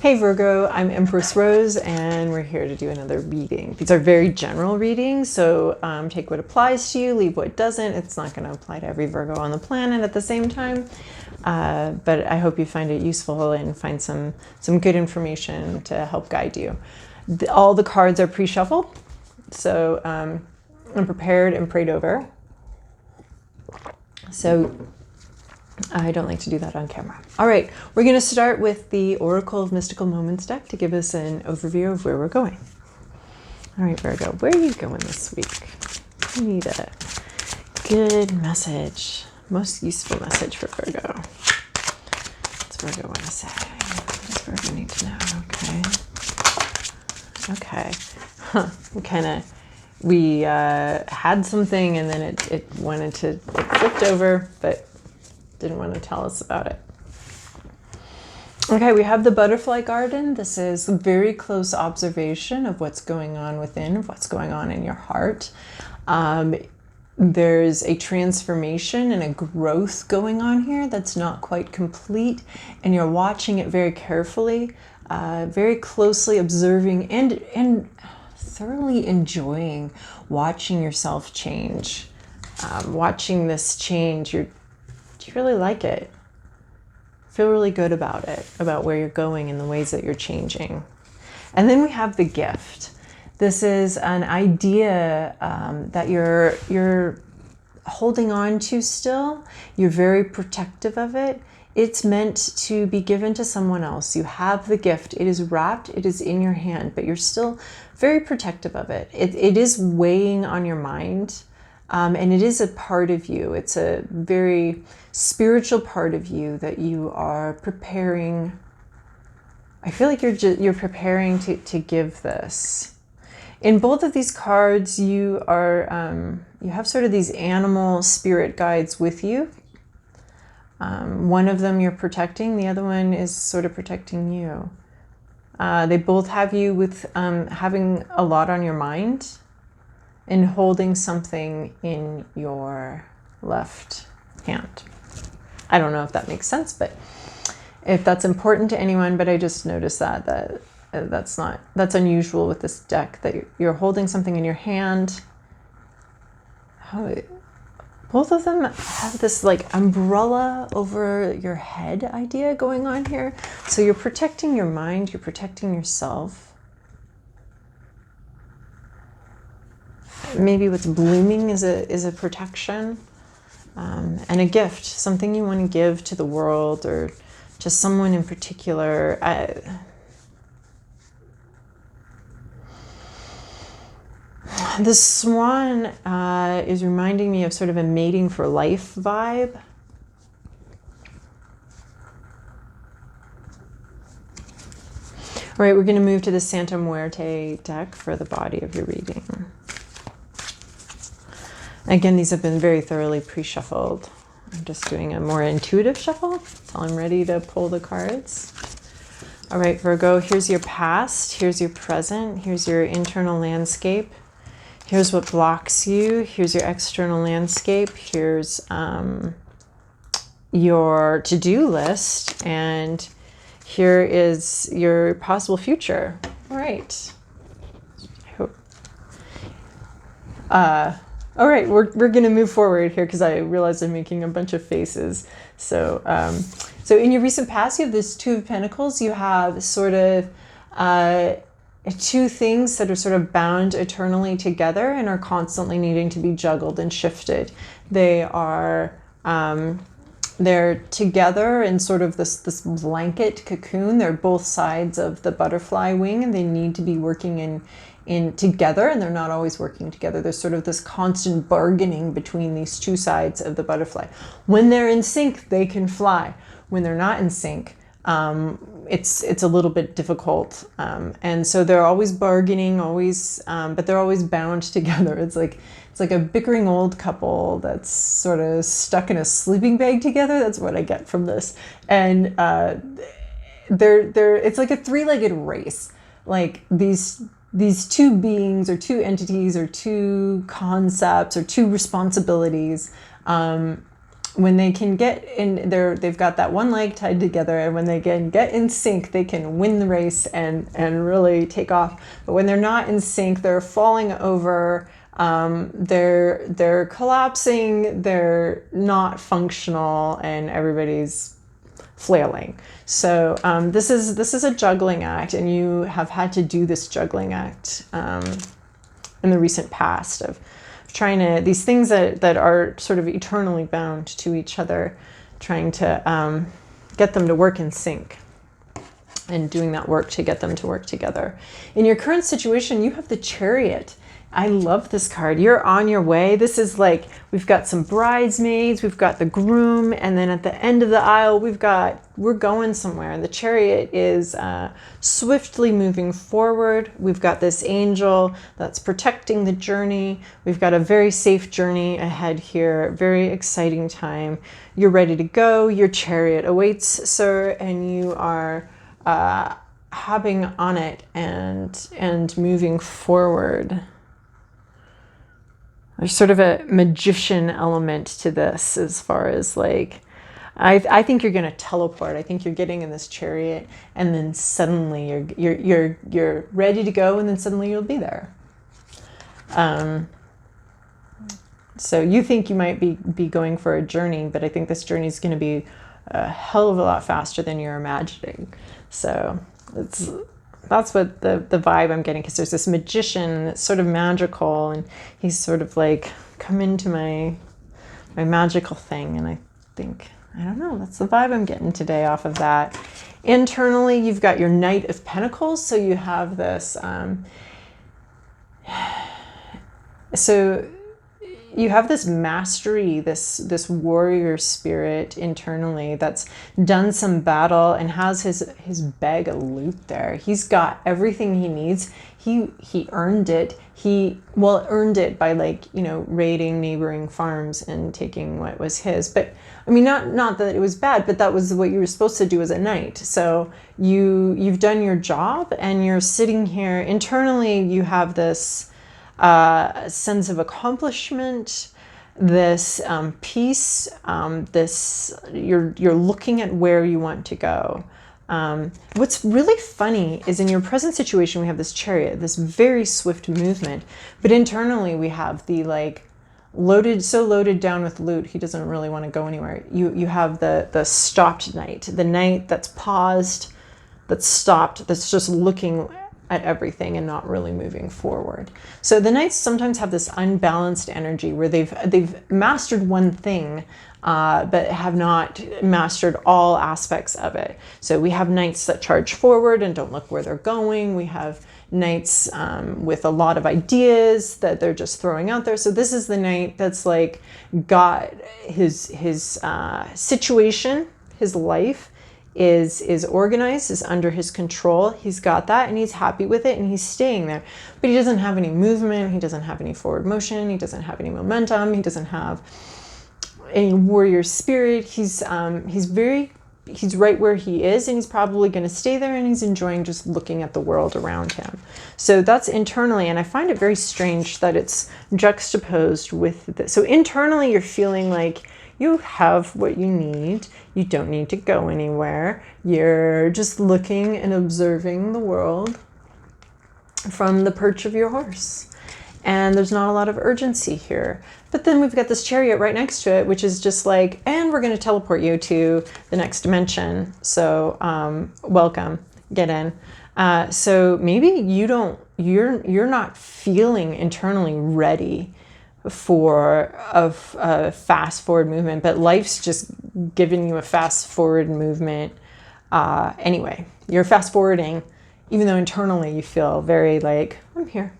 Hey Virgo, I'm Empress Rose and we're here to do another reading. These are very general readings, so take what applies to you, leave what doesn't. It's not going to apply to every Virgo on the planet at the same time, but I hope you find it useful and find some good information to help guide you. All the cards are pre-shuffled, so I'm prepared and prayed over. So I don't like to do that on camera. All right, we're going to start with the Oracle of Mystical Moments deck to give us an overview of where we're going. All right, Virgo, where are you going this week? You need a good message, most useful message for Virgo. What's Virgo want to say? What does Virgo need to know? Okay. We had something and then it flipped over, but didn't want to tell us about it. Okay, we have the butterfly garden. This is a very close observation of what's going on within, of what's going on in your heart. There's a transformation and a growth going on here that's not quite complete, and you're watching it very carefully, very closely observing and thoroughly enjoying watching yourself change. Watching this change, you really like it. Feel really good about it, about where you're going and the ways that you're changing. And then we have the gift. This is an idea that you're holding on to still. You're very protective of it. It's meant to be given to someone else. You have the gift. It is wrapped. It is in your hand, but you're still very protective of it. It is weighing on your mind. And it is a part of you. It's a very spiritual part of you that you are preparing. I feel like you're preparing to give this. In both of these cards, you have sort of these animal spirit guides with you. One of them you're protecting. The other one is sort of protecting you. They both have you with having a lot on your mind and holding something in your left hand. I don't know if that makes sense, but if that's important to anyone, but I just noticed that's unusual with this deck, that you're holding something in your hand. Both of them have this like umbrella over your head idea going on here. So you're protecting your mind, you're protecting yourself. Maybe what's blooming is a protection, and a gift, something you want to give to the world or to someone in particular. The swan is reminding me of sort of a mating for life vibe. All right, we're going to move to the Santa Muerte deck for the body of your reading. Again, these have been very thoroughly pre-shuffled. I'm just doing a more intuitive shuffle until I'm ready to pull the cards. All right, Virgo, here's your past, here's your present, here's your internal landscape, here's what blocks you, here's your external landscape, here's your to-do list, and here is your possible future. All right. I hope. All right, we're going to move forward here because I realized I'm making a bunch of faces. So in your recent past, you have this Two of Pentacles. You have sort of two things that are sort of bound eternally together and are constantly needing to be juggled and shifted. They're together in sort of this blanket cocoon. They're both sides of the butterfly wing, and they need to be working in together, and they're not always working together. There's sort of this constant bargaining between these two sides of the butterfly. When they're in sync, they can fly. When they're not in sync, it's a little bit difficult. And so they're always bargaining, but they're always bound together. It's like a bickering old couple that's sort of stuck in a sleeping bag together. That's what I get from this. And it's like a three-legged race. Like these two beings or two entities or two concepts or two responsibilities when they can get in there, they've got that one leg tied together, and when they can get in sync, they can win the race and really take off. But when they're not in sync, they're falling over, they're collapsing, they're not functional, and everybody's flailing. So this is a juggling act, and you have had to do this juggling act in the recent past of trying to, these things that are sort of eternally bound to each other, trying to get them to work in sync and doing that work to get them to work together. In your current situation, you have the Chariot. I love this card. You're on your way. This is like, we've got some bridesmaids, we've got the groom, and then at the end of the aisle, we're going somewhere. And the Chariot is swiftly moving forward. We've got this angel that's protecting the journey. We've got a very safe journey ahead here. Very exciting time. You're ready to go. Your Chariot awaits, sir, and you are hopping on it and moving forward. There's sort of a magician element to this, as far as like, I think you're going to teleport. I think you're getting in this Chariot, and then suddenly you're ready to go, and then suddenly you'll be there. So you think you might be going for a journey, but I think this journey is going to be a hell of a lot faster than you're imagining. So that's what the vibe I'm getting, because there's this magician that's sort of magical, and he's sort of like, come into my magical thing. And I think, I don't know, that's the vibe I'm getting today off of that. Internally, you've got your Knight of Pentacles. So you have this, so you have this mastery, this warrior spirit internally that's done some battle and has his bag of loot there. He's got everything he needs. He earned it. He earned it by, like, you know, raiding neighboring farms and taking what was his. But I mean, not that it was bad, but that was what you were supposed to do as a knight. So you've done your job, and you're sitting here internally. You have this sense of accomplishment, this peace, this you're looking at where you want to go. What's really funny is, in your present situation, we have this Chariot, this very swift movement, but internally we have the, like, loaded down with loot, he doesn't really want to go anywhere. You have the stopped knight, the knight that's paused, that's stopped, that's just looking at everything and not really moving forward. So the knights sometimes have this unbalanced energy where they've mastered one thing, but have not mastered all aspects of it. So we have knights that charge forward and don't look where they're going. We have knights with a lot of ideas that they're just throwing out there. So this is the knight that's like got his situation, his life is organized, is under his control. He's got that, and he's happy with it, and he's staying there. But he doesn't have any movement. He doesn't have any forward motion. He doesn't have any momentum. He doesn't have any warrior spirit. He's right where he is, and he's probably going to stay there, and he's enjoying just looking at the world around him. So that's internally, and I find it very strange that it's juxtaposed with this. So internally, you're feeling like you have what you need. You don't need to go anywhere. You're just looking and observing the world from the perch of your horse. And there's not a lot of urgency here. But then we've got this Chariot right next to it, which is just like, and we're going to teleport you to the next dimension. So welcome, get in. So maybe you're not feeling internally ready for a fast forward movement, but life's just giving you a fast forward movement. Anyway, you're fast forwarding, even though internally you feel very like, I'm here.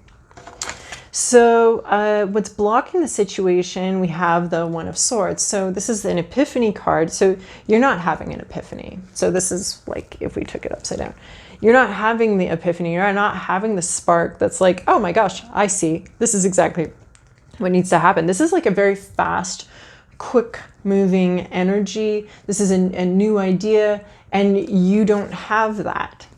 So what's blocking the situation, we have the One of Swords. So this is an epiphany card. So you're not having an epiphany. So this is like, if we took it upside down, you're not having the epiphany. You're not having the spark that's like, oh my gosh, I see. This is exactly what needs to happen. This is like a very fast, quick moving energy. This is a new idea, and you don't have that.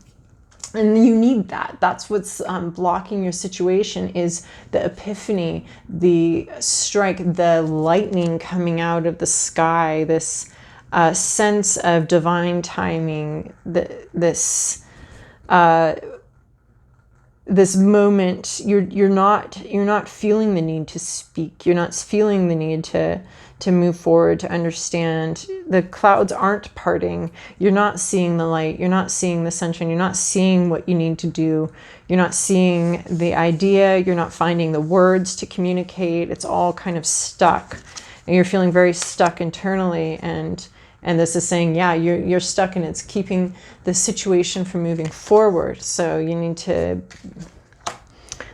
And you need that. That's what's blocking your situation, is the epiphany, the strike, the lightning coming out of the sky, this sense of divine timing, this moment. You're not feeling the need to speak. You're not feeling the need to move forward, to understand. The clouds aren't parting. You're not seeing the light. You're not seeing the sunshine. You're not seeing what you need to do. You're not seeing the idea. You're not finding the words to communicate. It's all kind of stuck, and you're feeling very stuck internally. And this is saying, yeah, you're stuck, and it's keeping the situation from moving forward. So you need to,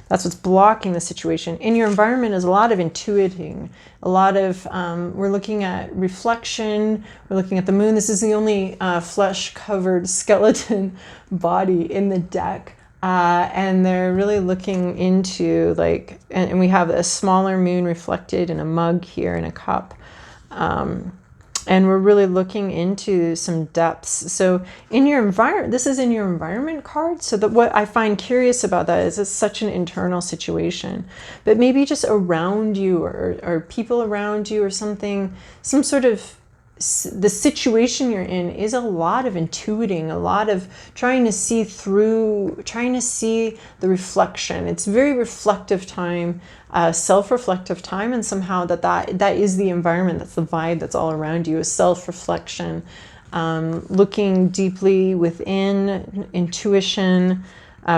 that's what's blocking the situation. In your environment is a lot of intuiting, a lot of, we're looking at reflection, we're looking at the moon. This is the only flesh-covered skeleton body in the deck. And they're really looking into, like, and we have a smaller moon reflected in a mug here, in a cup. And we're really looking into some depths. So in your environment, this is in your environment card. So that what I find curious about that is it's such an internal situation, but maybe just around you, or people around you, or something, some sort of, the situation you're in is a lot of intuiting, a lot of trying to see through, trying to see the reflection. It's very reflective time, self-reflective time, and somehow that is the environment, that's the vibe that's all around you, is self-reflection, looking deeply within, intuition.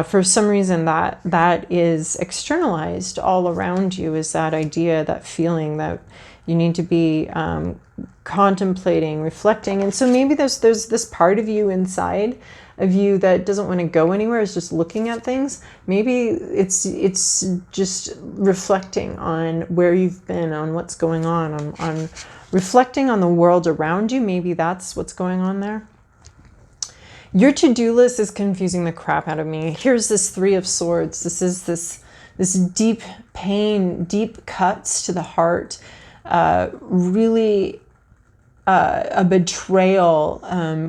For some reason that is externalized all around you, is that idea, that feeling that you need to be contemplating, reflecting. And so maybe there's this part of you inside of you that doesn't want to go anywhere, is just looking at things. Maybe it's just reflecting on where you've been, on what's going on reflecting on the world around you. Maybe that's what's going on there. Your to-do list is confusing the crap out of me. Here's this Three of Swords. This is this deep pain, deep cuts to the heart, really a betrayal,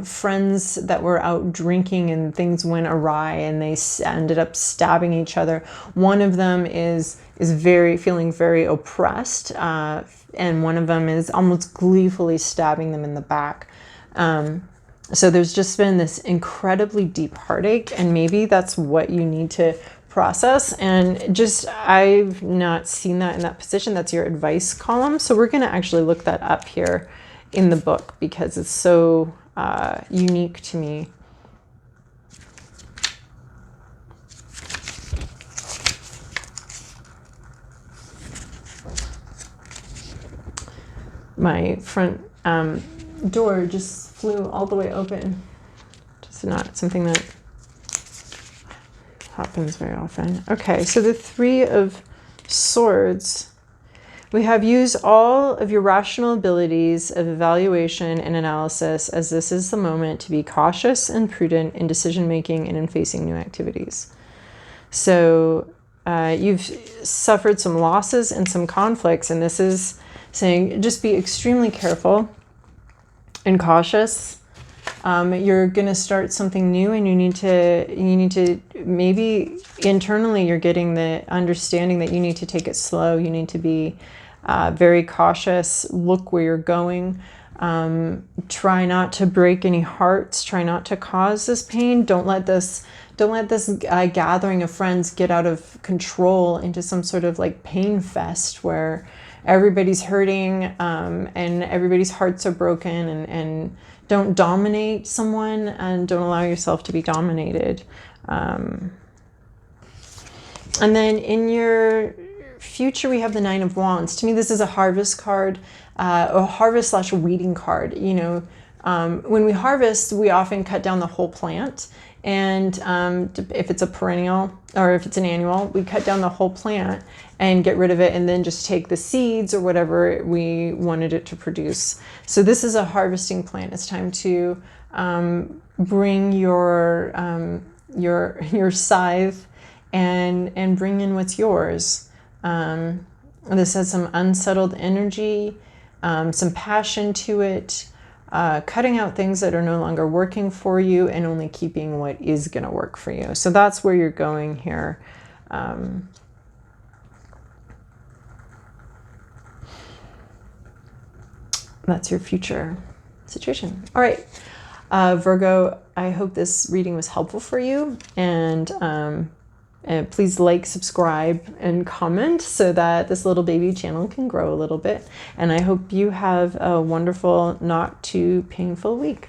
friends that were out drinking and things went awry and they ended up stabbing each other. One of them is feeling very oppressed, and one of them is almost gleefully stabbing them in the back. So there's just been this incredibly deep heartache, and maybe that's what you need to process. And just, I've not seen that in that position. That's your advice column. So we're going to actually look that up here in the book, because it's so unique to me. My front door just flew all the way open. Just not something that happens very often. Okay, so the Three of Swords. We have used all of your rational abilities of evaluation and analysis, as this is the moment to be cautious and prudent in decision-making and in facing new activities. So you've suffered some losses and some conflicts, and this is saying just be extremely careful and cautious. You're going to start something new, and you need to maybe internally you're getting the understanding that you need to take it slow. You need to be very cautious. Look where you're going. Try not to break any hearts. Try not to cause this pain. Don't let this gathering of friends get out of control into some sort of like pain fest where everybody's hurting, and everybody's hearts are broken, and don't dominate someone, and don't allow yourself to be dominated. And then in your future, we have the Nine of Wands. To me, this is a harvest card, a harvest / weeding card. You know, when we harvest, we often cut down the whole plant. And if it's a perennial or if it's an annual, we cut down the whole plant and get rid of it, and then just take the seeds or whatever we wanted it to produce. So this is a harvesting plant. It's time to bring your scythe and bring in what's yours. This has some unsettled energy, some passion to it. cutting out things that are no longer working for you and only keeping what is going to work for you. So that's where you're going here. That's your future situation. All right, Virgo, I hope this reading was helpful for you. And please like, subscribe, and comment so that this little baby channel can grow a little bit. And I hope you have a wonderful, not too painful week.